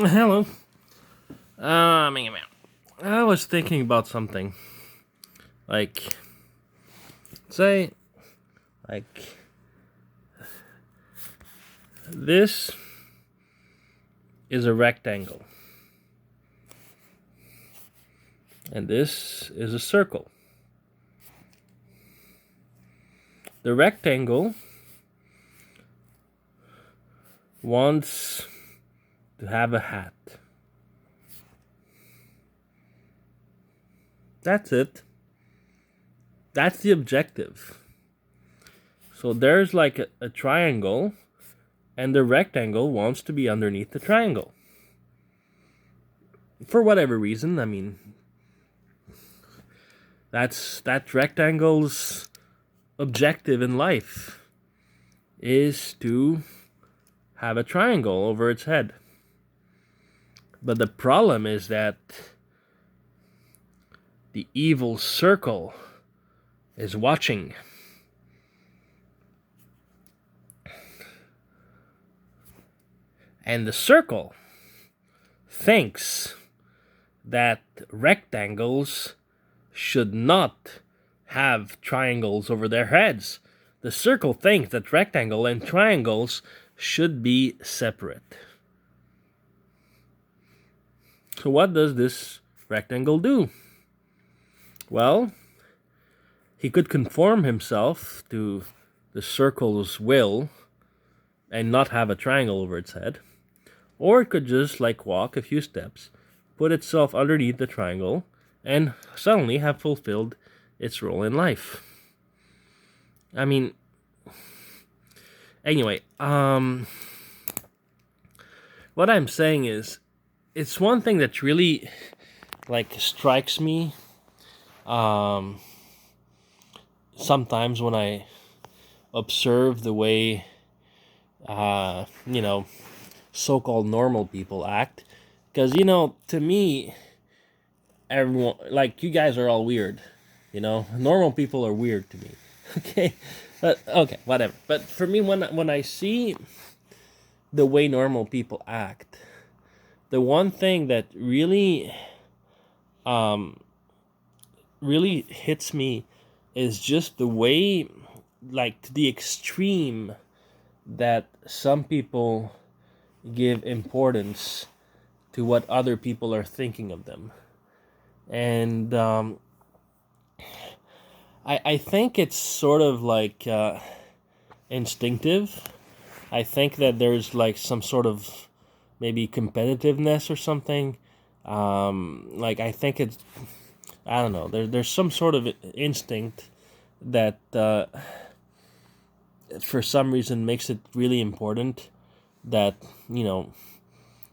Hello. Meow, meow. I was thinking about something. Like, say, like, this is a rectangle, and this is a circle. The rectangle wants to have a hat. That's it. That's the objective. So there's like a triangle, and the rectangle wants to be underneath the triangle. For whatever reason, I mean, that rectangle's objective in life is to have a triangle over its head. But the problem is that the evil circle is watching. And the circle thinks that rectangles should not have triangles over their heads. The circle thinks that rectangle and triangles should be separate. So what does this rectangle do? Well, he could conform himself to the circle's will and not have a triangle over its head. Or it could just walk a few steps, put itself underneath the triangle, and suddenly have fulfilled its role in life. I mean, anyway, what I'm saying is, it's one thing that really strikes me sometimes when I observe the way so-called normal people act, because to me, everyone, you guys are all weird. Normal people are weird to me. Okay, but okay, whatever. But for me, when I see the way normal people act, the one thing that really hits me is just the way, to the extreme, that some people give importance to what other people are thinking of them. And I think it's sort of instinctive. I think that there's some sort of maybe competitiveness or something. I think it's, I don't know, there's some sort of instinct that for some reason makes it really important that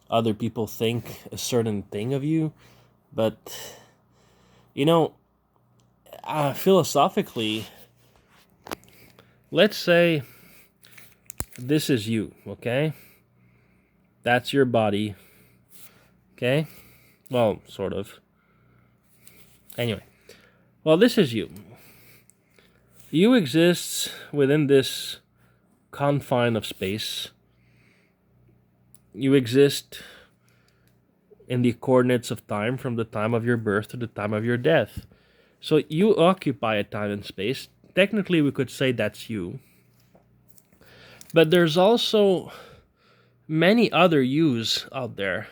other people think a certain thing of you. But philosophically, let's say this is you, okay? That's your body, okay? Well, sort of. Anyway, well, this is you. You exist within this confine of space. You exist in the coordinates of time from the time of your birth to the time of your death. So you occupy a time and space. Technically, we could say that's you. But there's also many other yous out there.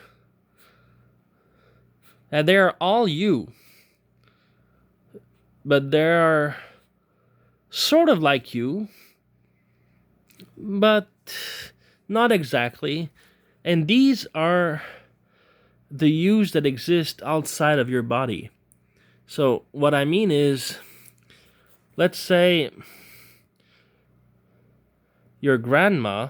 And they are all you. But they are sort of like you, but not exactly. And these are the yous that exist outside of your body. So what I mean is, let's say your grandma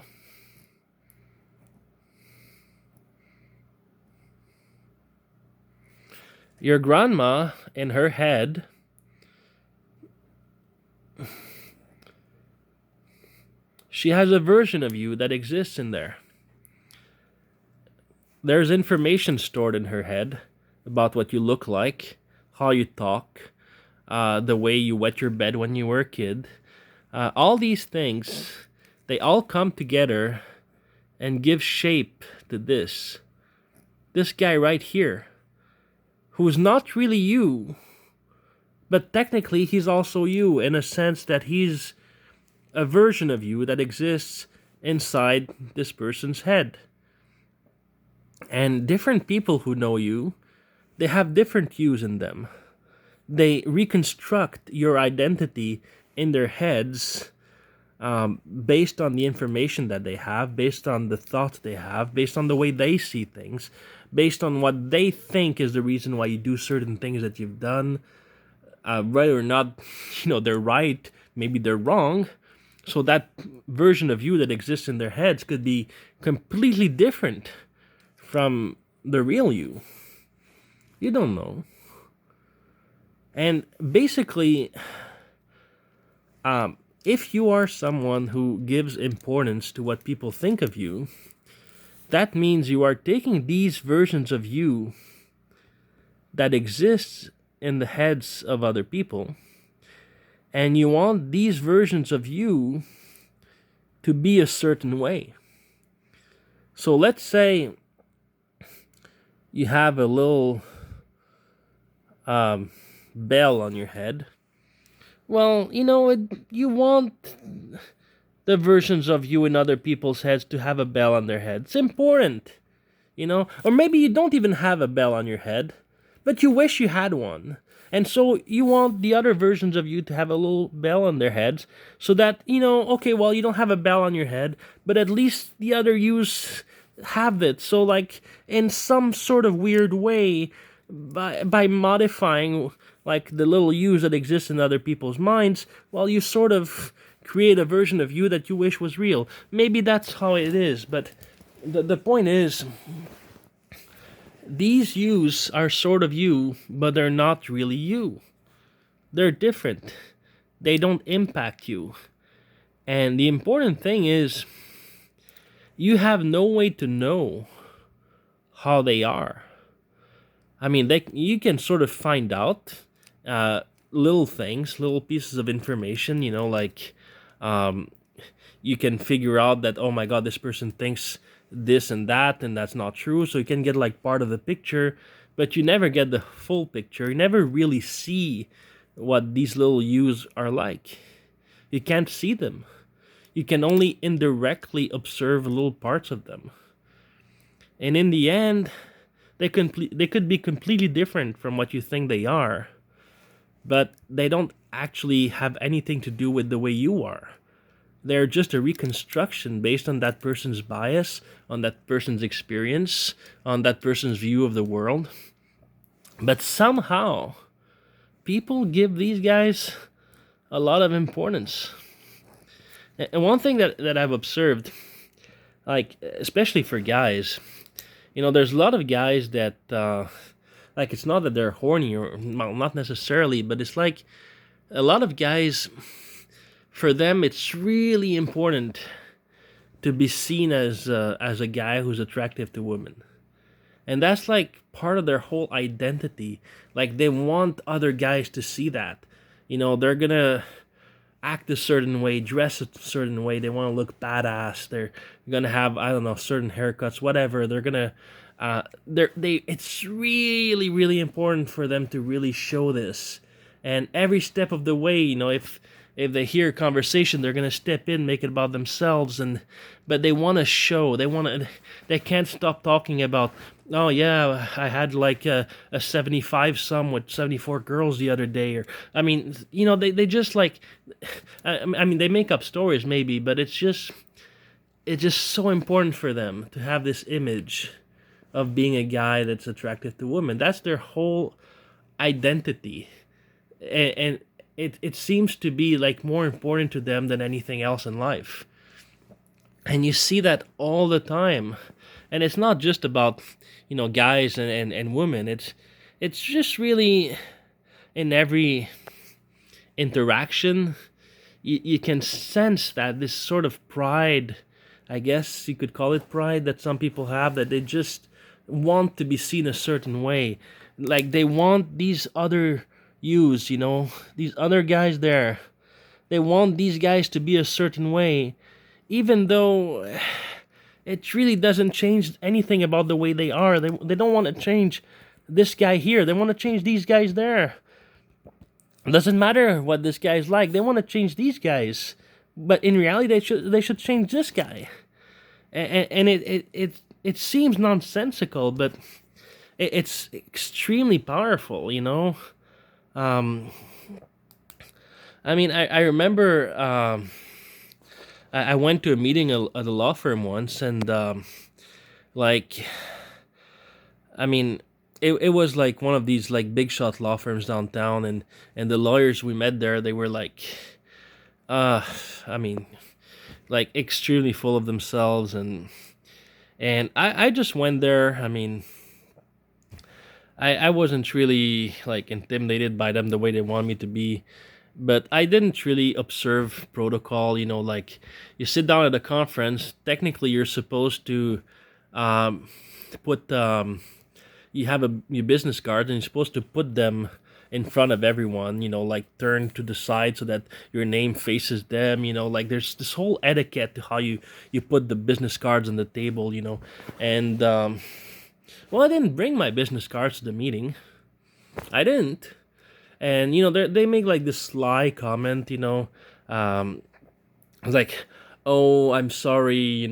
in her head she has a version of you that exists in there. There's information stored in her head about what you look like, how you talk, the way you wet your bed when you were a kid. All these things, they all come together and give shape to this. this guy right here, who's not really you, but technically he's also you in a sense that he's a version of you that exists inside this person's head. And different people who know you, they have different yous in them. They reconstruct your identity in their heads, based on the information that they have, based on the thoughts they have, based on the way they see things, based on what they think is the reason why you do certain things that you've done, whether or not they're right, maybe they're wrong. So that version of you that exists in their heads could be completely different from the real you. You don't know. And basically, if you are someone who gives importance to what people think of you, that means you are taking these versions of you that exist in the heads of other people, and you want these versions of you to be a certain way. So let's say you have a little bell on your head. Well, you want the versions of you in other people's heads to have a bell on their head. It's important, Or maybe you don't even have a bell on your head, but you wish you had one. And so you want the other versions of you to have a little bell on their heads so that, okay, well, you don't have a bell on your head, but at least the other yous have it. So, like, in some sort of weird way, by modifying like the little yous that exist in other people's minds, well, you sort of create a version of you that you wish was real. Maybe that's how it is, but the point is, these yous are sort of you, but they're not really you. They're different. They don't impact you. And the important thing is, you have no way to know how they are. I mean, you can sort of find out little things, little pieces of information, like you can figure out that, oh my God, this person thinks this and that's not true. So you can get like part of the picture, but you never get the full picture. You never really see what these little yous are like. You can't see them. You can only indirectly observe little parts of them. And in the end, they could be completely different from what you think they are, but they don't actually have anything to do with the way you are. They're just a reconstruction based on that person's bias, on that person's experience, on that person's view of the world. But somehow, people give these guys a lot of importance. And one thing that I've observed, like, especially for guys, there's a lot of guys that, like, it's not that they're horny, or well, not necessarily, but it's like a lot of guys, for them, it's really important to be seen as a guy who's attractive to women. And that's like part of their whole identity. Like, they want other guys to see that. They're gonna act a certain way, dress a certain way. They want to look badass. They're gonna have, I don't know, certain haircuts, whatever. They're gonna, it's really, really important for them to really show this. And every step of the way, if they hear a conversation, they're gonna step in, make it about themselves, but they want to show. They can't stop talking about, oh yeah, I had like a 75 sum with 74 girls the other day, or I mean, they just like, I mean, they make up stories maybe, but it's just so important for them to have this image of being a guy that's attractive to women. That's their whole identity, and it seems to be like more important to them than anything else in life. And you see that all the time. And it's not just about, guys and women. It's just really in every interaction, you can sense that this sort of pride, I guess you could call it pride, that some people have, that they just want to be seen a certain way. Like, they want these other yous, these other guys there. They want these guys to be a certain way, even though it really doesn't change anything about the way they are. They don't want to change this guy here. They want to change these guys there. It doesn't matter what this guy's like. They want to change these guys, but in reality, they should change this guy. And it seems nonsensical, but it's extremely powerful. Um, I mean, I remember I went to a meeting at a law firm once, and like I mean, it was like one of these like big shot law firms downtown, and the lawyers we met there, they were like, uh, I mean, like extremely full of themselves, and I just went there. I mean, I wasn't really like intimidated by them the way they want me to be, but I didn't really observe protocol. Like you sit down at a conference, technically you're supposed to um, put you have your business cards, and you're supposed to put them in front of everyone. Like turn to the side so that your name faces them. Like there's this whole etiquette to how you put the business cards on the table. And well, I didn't bring my business cards to the meeting. I didn't. And they make like this sly comment. Um, it's like, oh, I'm sorry.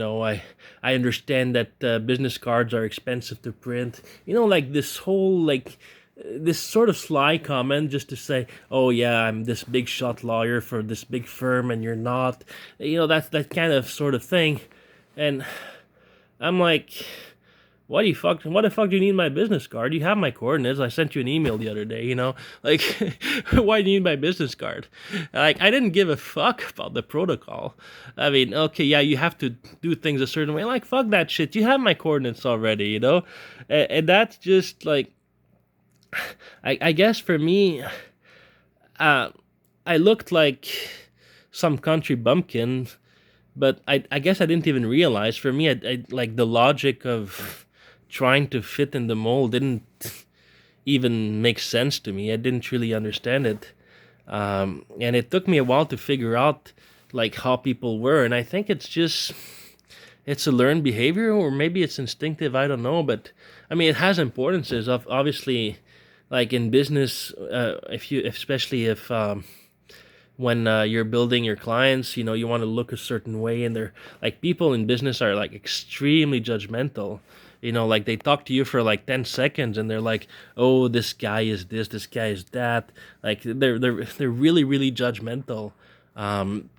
I understand that business cards are expensive to print. Like this whole like this sort of sly comment just to say, oh yeah, I'm this big shot lawyer for this big firm, and you're not. That's that kind of sort of thing. And I'm like, what the fuck do you need my business card? You have my coordinates. I sent you an email the other day, Like, why do you need my business card? Like, I didn't give a fuck about the protocol. I mean, okay, yeah, you have to do things a certain way. Like, fuck that shit. You have my coordinates already, And that's just like, I guess for me, uh, I looked like some country bumpkin, but I guess I didn't even realize. For me, I like the logic of trying to fit in the mold didn't even make sense to me. I didn't really understand it, and it took me a while to figure out like how people were. And I think it's a learned behavior, or maybe it's instinctive. I don't know, but I mean, it has importances. Of obviously, like in business, if you, especially if when you're building your clients, you want to look a certain way, and they're like people in business are like extremely judgmental. Like they talk to you for like 10 seconds, and they're like, oh, this guy is this guy is that. Like they're really really judgmental um,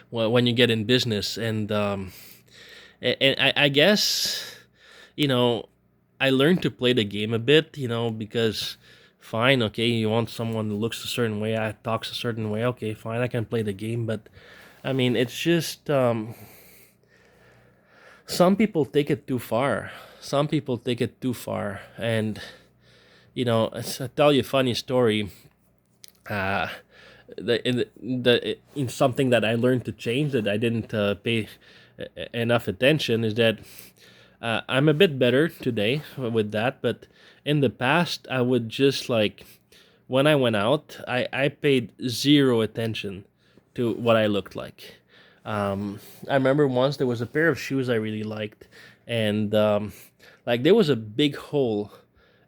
when you get in business. And I guess you know I learned to play the game a bit, because fine, okay, you want someone who looks a certain way, talks a certain way, okay, fine, I can play the game. But I mean, it's just some people take it too far. Some people take it too far, and I'll tell you a funny story. Uh, in something that I learned to change, that I didn't pay enough attention, is that I'm a bit better today with that. But in the past, I would just like when I went out, I paid zero attention to what I looked like. I remember once there was a pair of shoes I really liked, and like there was a big hole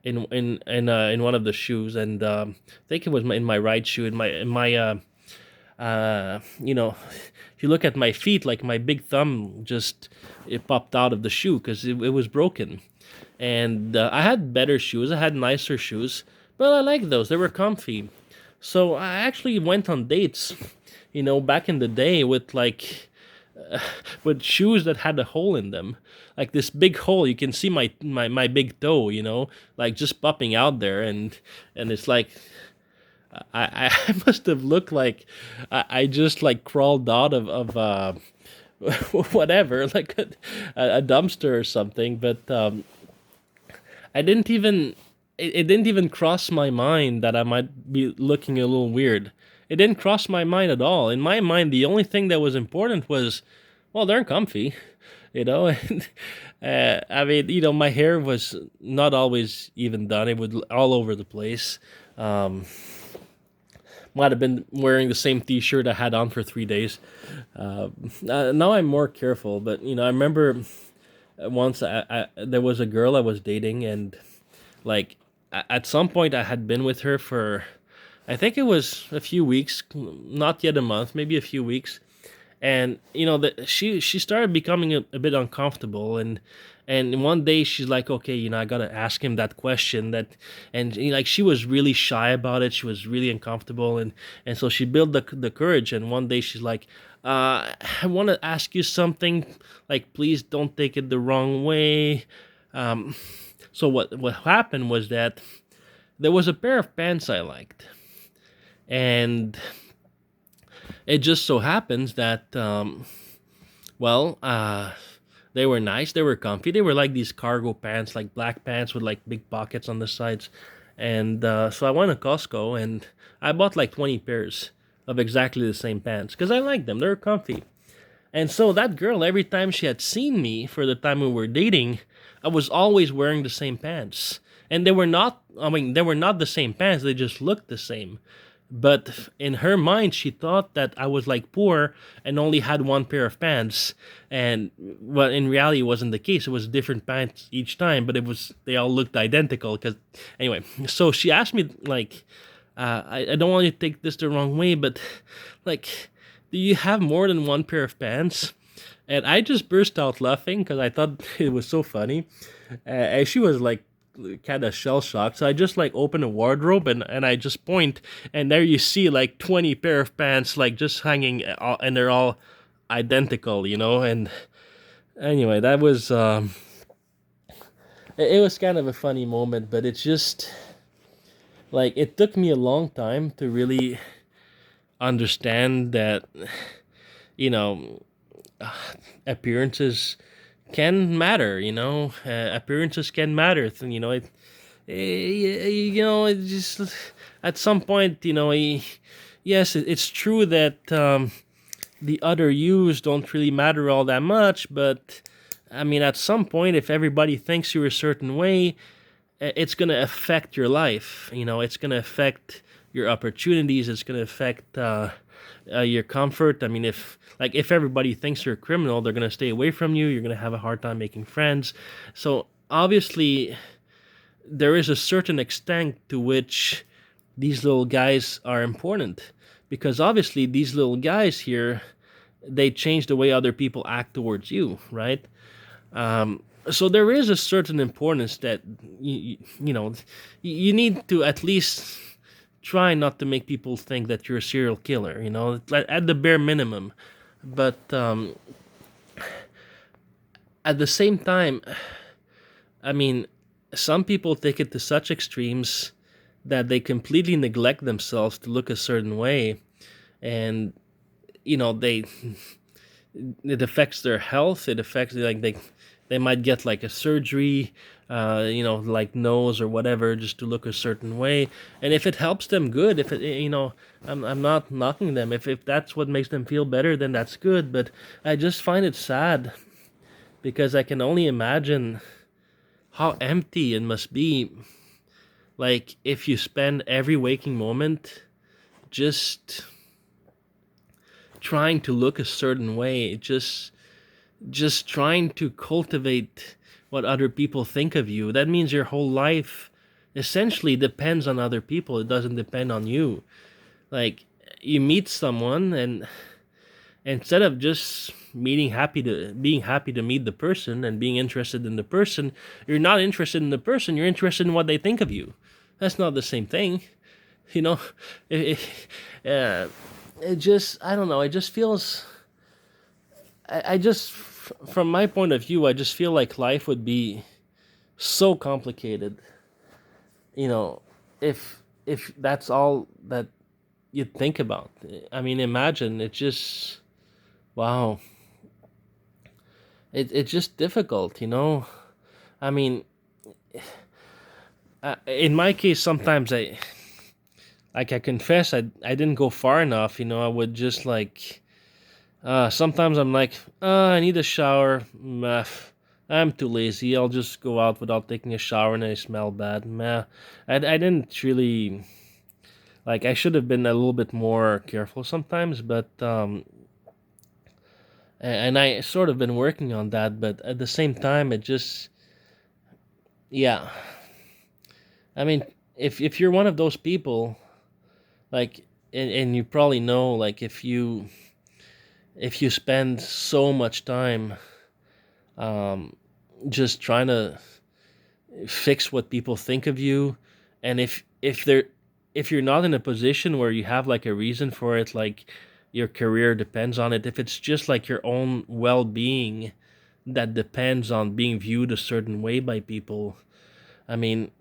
in one of the shoes, and I think it was in my right shoe, in my if you look at my feet, like my big thumb just it popped out of the shoe because it was broken. And I had better shoes, I had nicer shoes, but I liked those. They were comfy. So I actually went on dates, back in the day with like with shoes that had a hole in them, like this big hole. You can see my big toe, like just popping out there, and it's like I must have looked like I just like crawled out of whatever, like a dumpster or something. But I didn't even it didn't even cross my mind that I might be looking a little weird. It didn't cross my mind at all. In my mind, the only thing that was important was, well, they're comfy, And I mean, my hair was not always even done. It was all over the place. Um, Might have been wearing the same T-shirt I had on for 3 days. Now I'm more careful, but I remember once there was a girl I was dating, and like at some point I had been with her for, I think it was a few weeks, not yet a month, maybe a few weeks, and she started becoming a bit uncomfortable, and one day she's like, okay, I gotta ask him that question, and like she was really shy about it, she was really uncomfortable, and so she built the courage, and one day she's like, I want to ask you something, like, please don't take it the wrong way. So what happened was that there was a pair of pants I liked, and it just so happens that, well, they were nice, they were comfy, they were like these cargo pants, like black pants with like big pockets on the sides. And so I went to Costco and I bought like 20 pairs of exactly the same pants because I like them, they're comfy. And so that girl, every time she had seen me for the time we were dating, I was always wearing the same pants. And they were not, I mean, they were not the same pants, they just looked the same. But in her mind, she thought that I was like poor and only had one pair of pants. And well, in reality, it wasn't the case. It was different pants each time, but they all looked identical. Because anyway, so she asked me, like, I don't want you to take this the wrong way, but like, do you have more than one pair of pants? And I just burst out laughing because I thought it was so funny. And she was like kind of shell shocked. So I just like open a wardrobe and I just point, and there you see like 20 pair of pants like just hanging, and they're all identical, And anyway, that was it was kind of a funny moment, but it's just like it took me a long time to really understand that, you know appearances can matter. Appearances can matter. It just at some point, yes, it's true that the other yous don't really matter all that much, but I mean, at some point, if everybody thinks you're a certain way, it's going to affect your life. It's going to affect your opportunities. It's going to affect your comfort. I mean, if everybody thinks you're a criminal, they're going to stay away from you. You're going to have a hard time making friends. So obviously, there is a certain extent to which these little guys are important, because obviously these little guys here, they change the way other people act towards you, right? So there is a certain importance that you need to at least try not to make people think that you're a serial killer, at the bare minimum. But at the same time, I mean, some people take it to such extremes that they completely neglect themselves to look a certain way, and they it affects their health. It affects, like, they might get like a surgery, like nose or whatever, just to look a certain way. And if it helps them, good. If it, I'm not knocking them. If that's what makes them feel better, then that's good. But I just find it sad because I can only imagine how empty it must be. Like, if you spend every waking moment just trying to look a certain way, just trying to cultivate what other people think of you. That means your whole life essentially depends on other people. It doesn't depend on you. Like, you meet someone, and instead of just being happy to meet the person and being interested in the person, you're not interested in the person, you're interested in what they think of you. That's not the same thing. you know it, it, it just, I don't know, it just feels, I just, from my point of view, I just feel like life would be so complicated, you know, if that's all that you think about. I mean, imagine, it just, wow, it's just difficult, I mean, in my case, sometimes I confess, I didn't go far enough. I would just like, sometimes I'm like, I need a shower. Meh, I'm too lazy. I'll just go out without taking a shower and I smell bad. Meh. I didn't really Like, I should have been a little bit more careful sometimes, but and I sort of been working on that, but at the same time, it just, yeah. I mean, if you're one of those people, like, and you probably know, like, if you spend so much time um, just trying to fix what people think of you, and if you're not in a position where you have like a reason for it, like your career depends on it, if it's just like your own well-being that depends on being viewed a certain way by people, I mean,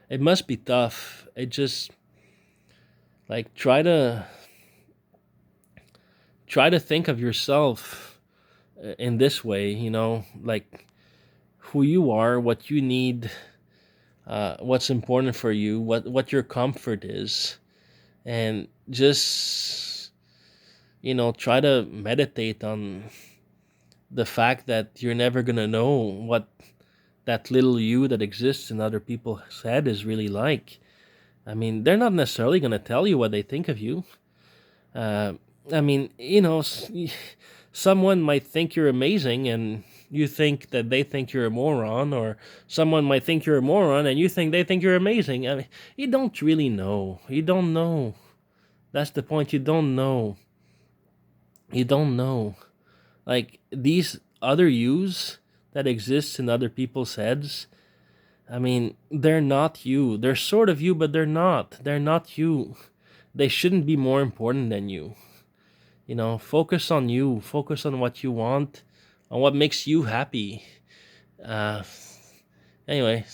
it must be tough. It just, like, try to think of yourself in this way, like who you are, what you need, what's important for you, what your comfort is, and just try to meditate on the fact that you're never gonna know what that little you that exists in other people's head is really like. I mean, they're not necessarily gonna tell you what they think of you. Uh, I mean, someone might think you're amazing and you think that they think you're a moron, or someone might think you're a moron and you think they think you're amazing. I mean, you don't really know. You don't know. That's the point. You don't know. You don't know. Like, these other yous that exist in other people's heads, I mean, they're not you. They're sort of you, but they're not. They're not you. They shouldn't be more important than you. Focus on you. Focus on what you want, on what makes you happy. Uh, anyway,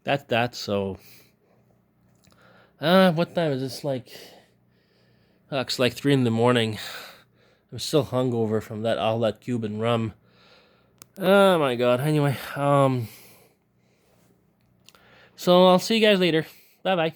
that's that. So, what time is it? It's like 3 in the morning. I'm still hungover from all that Cuban rum. Oh my god. Anyway, so I'll see you guys later. Bye bye.